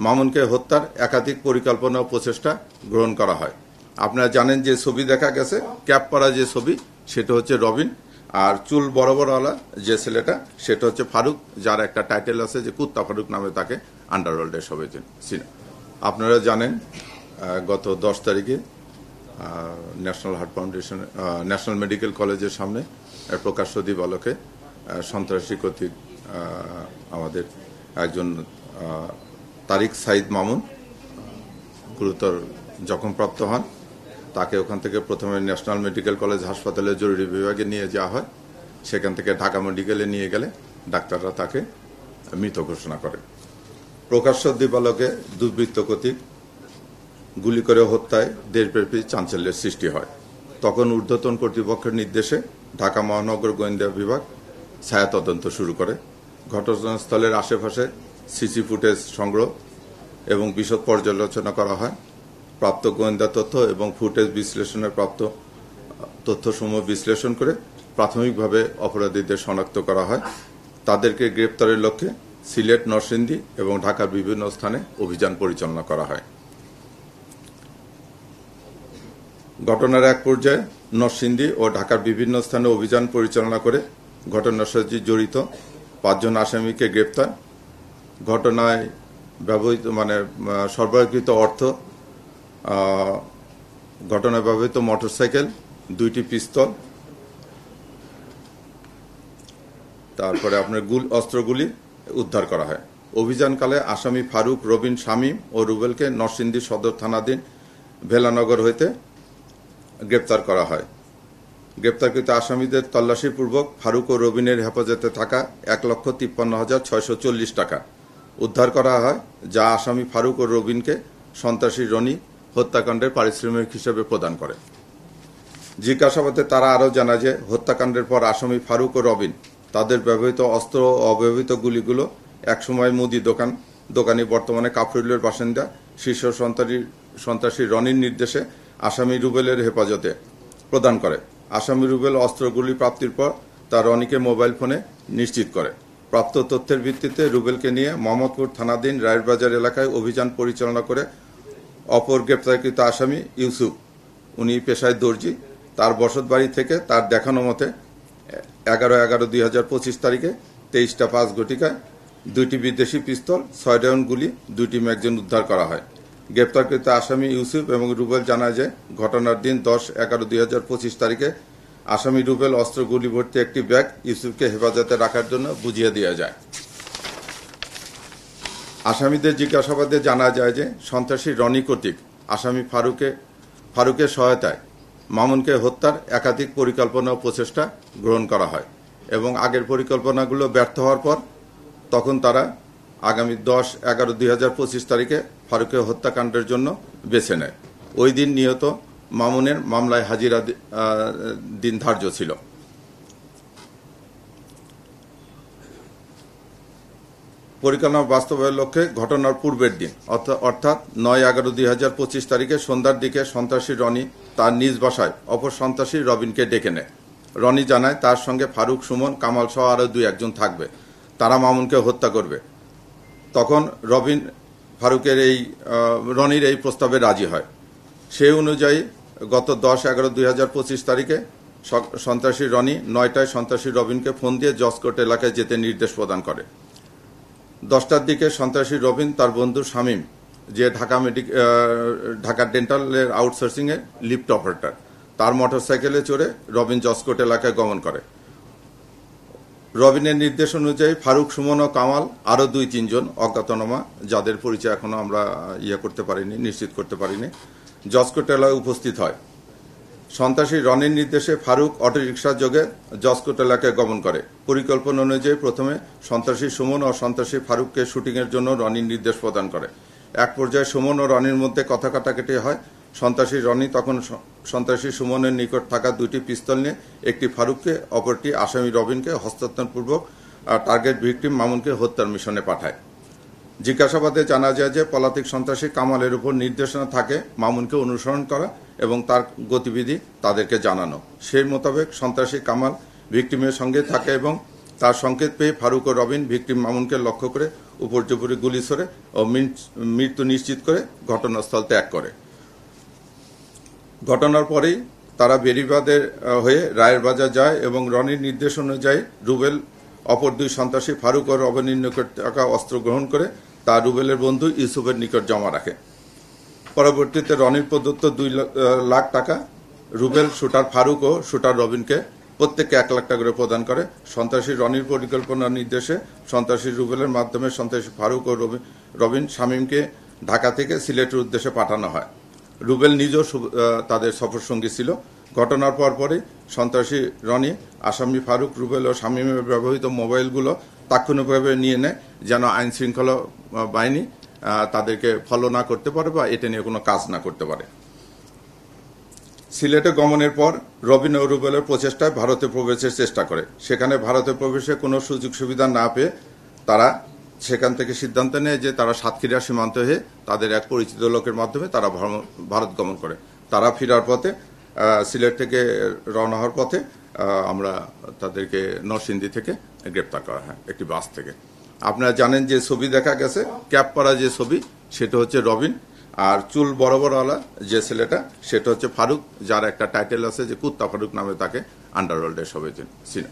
মামুনকে হত্যার একাধিক পরিকল্পনা ও প্রচেষ্টা গ্রহণ করা হয়। আপনারা জানেন যে ছবি দেখা গেছে, ক্যাপ পরা যে ছবি সেটা হচ্ছে রবিন, আর চুল বড় বড়ওয়ালা যে ছেলেটা সেটা হচ্ছে ফারুক, যার একটা টাইটেল আছে যে কুত্তা ফারুক নামে তাকে আন্ডারওয়ার্ল্ডে সবাই চিনে। আপনারা জানেন গত 10 তারিখে national heart foundation national medical কলেজের সামনে প্রকাশ্য দিবালোকে সন্ত্রাসী কর্তৃক আমাদের একজন তারিক সাইদ মামুন গুরুতর জখমপ্রাপ্ত হন। তাকে ওখান থেকে প্রথমে ন্যাশনাল মেডিকেল কলেজ হাসপাতালে জরুরি বিভাগে নিয়ে যাওয়া হয়। সেখান থেকে ঢাকা মেডিকেলে নিয়ে গেলে ডাক্তাররা তাকে মৃত ঘোষণা করে। প্রকাশ্য দিবালোকে দুর্বৃত্ত কর্তৃক গুলি করে হত্যায় দেশব্যাপী চাঞ্চল্যের সৃষ্টি হয়। তখন ঊর্ধ্বতন কর্তৃপক্ষের নির্দেশে ঢাকা মহানগর গোয়েন্দা বিভাগ ছায়া তদন্ত শুরু করে। ঘটনাস্থলের আশেপাশে সিসি ফুটেজ সংগ্রহ এবং বিশদ পর্যালোচনা করা হয়। প্রাপ্ত গোয়েন্দা তথ্য এবং ফুটেজ বিশ্লেষণের প্রাপ্ত তথ্যসমূহ বিশ্লেষণ করে প্রাথমিকভাবে অপরাধীদের শনাক্ত করা হয়। তাদেরকে গ্রেপ্তারের লক্ষ্যে সিলেট, নরসিংদী এবং ঢাকার বিভিন্ন স্থানে অভিযান পরিচালনা করা হয়। ঘটনার এক পর্যায়ে নরসিংদী ও ঢাকার বিভিন্ন স্থানে অভিযান পরিচালনা করে ঘটনার সাথে জড়িত 5 জন আসামিকে গ্রেপ্তার। ঘটনায় ব্যবহৃত সরবরাহকৃত অর্থ, ঘটনায় ব্যবহৃত মোটরসাইকেল, 2টি পিস্তল, তারপরে আপনার অস্ত্রগুলি উদ্ধার করা হয়। অভিযানকালে আসামি ফারুক, রবিন, শামীম ও রুবেলকে নরসিংদী সদর থানাধীন ভেলানগর হইতে গ্রেপ্তার করা হয়। গ্রেপ্তারকৃত আসামিদের তল্লাশিপূর্বক ফারুক ও রবিনের হেফাজতে থাকা 1,53,640 টাকা উদ্ধার করা হয়, যা আসামি ফারুক ও রবিনকে সন্ত্রাসী রনি হত্যাকাণ্ডের পারিশ্রমিক হিসেবে প্রদান করে। জিজ্ঞাসাবাদে তারা আরও জানায় যে হত্যাকাণ্ডের পর আসামি ফারুক ও রবিন তাদের ব্যবহৃত অস্ত্র ও অব্যবহৃত গুলিগুলো একসময় মুদি দোকানি বর্তমানে কাফরুলের বাসিন্দা শীর্ষ সন্ত্রাসী রনির নির্দেশে আসামি রুবেলের হেফাজতে প্রদান করে। আসামি রুবেল অস্ত্রগুলি প্রাপ্তির পর তা রনিকে মোবাইল ফোনে নিশ্চিত করে। প্রাপ্ত তথ্যের ভিত্তিতে রুবেলকে নিয়ে মোহাম্মদপুর থানাধীন রায়েরবাজার এলাকায় অভিযান পরিচালনা করে অপর গ্রেপ্তারকৃত আসামি ইউসুফ, উনি পেশায় দর্জি, তার বসতবাড়ি থেকে তার দেখানো মতে 11/11/2025 তারিখে 23টা 5 ঘটিকায় 2টি বিদেশি পিস্তল, 6 রাউন্ড গুলি, 2টি ম্যাগাজিন উদ্ধার করা হয়। গ্রেপ্তারকৃত আসামি ইউসুফ এবং রুবেল জানায় যে ঘটনার দিন 10/11/2025 তারিখে আসামি রুবেল অস্ত্রগুলি ভর্তি একটি ব্যাগ ইউসুফকে হেফাজতে রাখার জন্য বুঝিয়ে দেওয়া যায়। আসামিদের জিজ্ঞাসাবাদে জানা যায় যে সন্ত্রাসী রনি কর্তৃক আসামি ফারুকের সহায়তায় মামুনকে হত্যার একাধিক পরিকল্পনা ও প্রচেষ্টা গ্রহণ করা হয় এবং আগের পরিকল্পনাগুলো ব্যর্থ হওয়ার পর তখন তারা আগামী 10/11/2025 তারিখে ফারুকের হত্যাকাণ্ডের জন্য বেছে নেয়। ওই দিন নিহত মামুনের মামলায় হাজিরা দিন ধার্য ছিল। পরিকল্পনা বাস্তবায়নের লক্ষ্যে ঘটনার পূর্বের দিন অর্থাৎ 9/11/2025 তারিখে সন্ধ্যার দিকে সন্ত্রাসী রনি তার নিজ বাসায় অপর সন্ত্রাসী রবিনকে ডেকে নেয়। রনি জানায় তার সঙ্গে ফারুক, সুমন, কামাল সহ আরও 2-1 থাকবে, তারা মামুনকে হত্যা করবে। তখন রবিন রনির এই প্রস্তাবে রাজি হয়। সেই অনুযায়ী গত 10/11/2025 তারিখে সন্ত্রাসী রনি 9টায় সন্ত্রাসী রবিনকে ফোন দিয়ে জজকোর্ট এলাকায় যেতে নির্দেশ প্রদান করে। 10টার দিকে সন্ত্রাসী রবিন তার বন্ধু শামীম, যে ঢাকা ডেন্টালের আউটসোর্সিংয়ে লিফট অপারেটর, তার মোটরসাইকেলে চড়ে রবিন জজকোর্ট এলাকায় গমন করে। রবিনের নির্দেশ অনুযায়ী ফারুক, সুমন ও কামাল আরও 2-3 জন অজ্ঞাতনামা, যাদের পরিচয় এখনো আমরা নিশ্চিত করতে পারিনি, জজকোর্ট এলাকায় উপস্থিত হয়। সন্ত্রাসী রনির নির্দেশে ফারুক অটোরিকশা যোগে জজকোর্ট এলাকায় গমন করে। পরিকল্পনা অনুযায়ী প্রথমে সন্ত্রাসী সুমন ও সন্ত্রাসী ফারুককে শুটিংয়ের জন্য রনির নির্দেশ প্রদান করে। এক পর্যায়ে সুমন ও রনির মধ্যে কথা কাটাকাটি হয়। সন্ত্রাসী রনি তখন সন্ত্রাসী সুমনের নিকট থাকা 2টি পিস্তল নিয়ে একটি ফারুককে, অপরটি আসামি রবিনকে হস্তান্তরপূর্বক টার্গেট ভিকটিম মামুনকে হত্যার মিশনে পাঠায়। জিজ্ঞাসাবাদে জানা যায় যে পলাতক সন্ত্রাসী কামালের উপর নির্দেশনা থাকে মামুনকে অনুসরণ করা এবং তার গতিবিধি তাদেরকে জানানো। সেই মোতাবেক সন্ত্রাসী কামাল ভিকটিমের সঙ্গে থাকে এবং তার সংকেত পেয়ে ফারুক ও রবিন ভিকটিম মামুনকে লক্ষ্য করে উপর্যুপরি গুলি ছোড়ে ও মৃত্যু নিশ্চিত করে ঘটনাস্থল ত্যাগ করে। ঘটনার পরেই তারা বেরিবাদের হয়ে রায়ের বাজার যায় এবং রনির নির্দেশ অনুযায়ী রুবেল অপর দুই সন্ত্রাসী ফারুক ও রবিনের নিকট থাকা অস্ত্র গ্রহণ করে তা রুবেলের বন্ধু ইউসুফের নিকট জমা রাখে। পরবর্তীতে রনির প্রদত্ত 2 লাখ টাকা রুবেল, শুটার ফারুক ও শুটার রবিনকে প্রত্যেককে 1 লাখ টাকা করে প্রদান করে। সন্ত্রাসী রনির পরিকল্পনার নির্দেশে সন্ত্রাসী রুবেলের মাধ্যমে সন্ত্রাসী ফারুক ও রবিন শামীমকে ঢাকা থেকে সিলেটের উদ্দেশ্যে পাঠানো হয়। রুবেল নিজেও তাদের সফরসঙ্গী ছিল। ঘটনার পরপরই সন্ত্রাসী রনি আসামি ফারুক, রুবেল ও শামীমের ব্যবহৃত মোবাইলগুলো তাৎক্ষণিকভাবে নিয়ে নেয়, যেন আইন শৃঙ্খলা বাহিনী তাদেরকে ফলো না করতে পারে বা এটা নিয়ে কোনো কাজ না করতে পারে। সিলেটে গমনের পর রবিন ও রুবেলের প্রচেষ্টায় ভারতে প্রবেশের চেষ্টা করে। সেখানে ভারতে প্রবেশে কোনো সুযোগ সুবিধা না পেয়ে তারা সেখান থেকে সিদ্ধান্ত নেয় যে তারা সাতক্ষীরা সীমান্ত হয়ে তাদের এক পরিচিত লোকের মাধ্যমে তারা ভারত গমন করে। তারা ফেরার পথে সিলেট থেকে রওনা হওয়ার পথে আমরা তাদেরকে নরসিংদী থেকে গ্রেপ্তার করা হয় একটি বাস থেকে। আপনারা জানেন যে ছবি দেখা গেছে, ক্যাপ পরা যে ছবি সেটা হচ্ছে রবিন, আর চুল বড় বড়ওয়ালা যে ছেলেটা সেটা হচ্ছে ফারুক, যার একটা টাইটেল আছে যে কুত্তা ফারুক নামে তাকে আন্ডারওয়ার্ল্ডের সবাই চিনে।